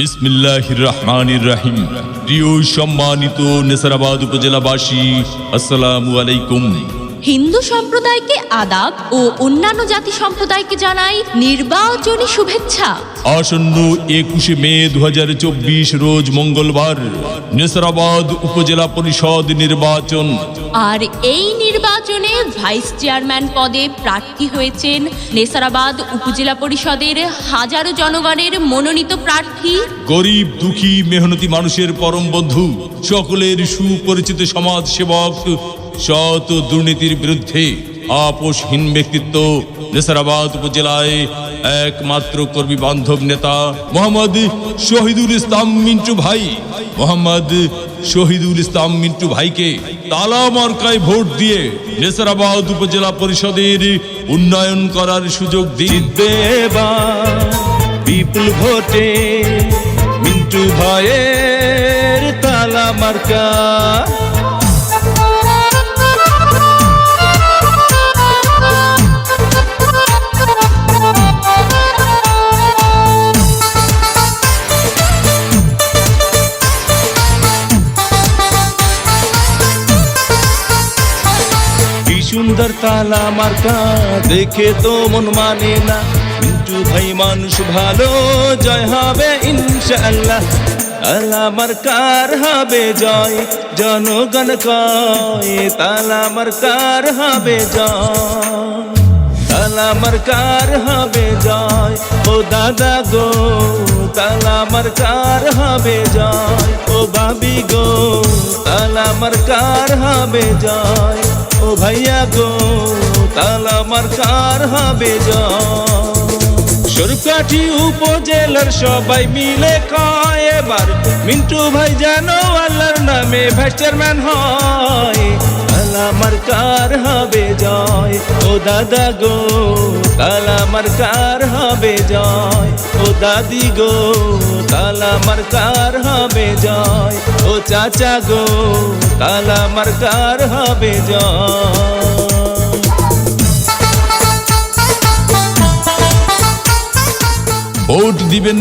বিসমিল্লাহির রহমানির রহিম। প্রিয় সম্মানিত নেসারাবাদ উপজেলাবাসী, আসসালামু আলাইকুম। হিন্দু সম্প্রদায়কে আদাব ও অন্যান্য জাতি সম্প্রদায়কে জানাই নির্বাচনী শুভেচ্ছা। আসন্ন 21 মে 2024 রোজ মঙ্গলবার নেসারাবাদ উপজেলা পরিষদ নির্বাচন। আর এই নির্বাচনে ভাইস চেয়ারম্যান পদে প্রার্থী হয়েছেন নেসারাবাদ উপজেলা পরিষদের হাজারো জনগণের মনোনীত প্রার্থী, গরিব দুঃখী মেহনতি মানুষের পরম বন্ধু, সকলের সুপরিচিত সমাজ সেবক, সৎ দুর্নীতির বিরুদ্ধে আপোষহীন ব্যক্তিত্ব, নেসারাবাদ উপজেলায় একমাত্র কর্মী বান্ধব নেতা মোহাম্মদ শহীদুল ইসলাম মিন্টু ভাই। মোহাম্মদ শহীদুল ইসলাম মিন্টু ভাইকে তালা মার্কায় ভোট দিয়ে নেসারাবাদ উপজেলা পরিষদের উন্নয়ন করার সুযোগ দিন। বিপুল ভোটে মিন্টু ভাইয়ের তালা মার্কা। সুন্দর তালা মার্কা দেখে তো মন মানে না। মিন্টু ভাই মানুষ ভালো, জয় হবে ইনশাআল্লাহ। তালা মার্কার হবে জয়, জনগণ কয় তালা মার্কার হবে জয়। তালা মার্কার হবে জয়, ও দাদা গো তালা মার্কার হবে জয়। ও বাবি গো তালা মার্কার হবে জয়। ও ভাইয়া গো তালা মার্কার হবে জয়। সরকাঠি উপজেলার সবাই মিলে কয় এবার মিন্টু ভাই যেন আল্লাহর নামে ভাইস চেয়ারম্যান হয়। তালা মার্কার হবে জয়, ও দাদা গো তালা মার্কার হবে জয়। ও দাদি গো তালা মার্কার হবে জয়। ও চাচা গো তালা মার্কার হবে জয়। ভোট দিবেন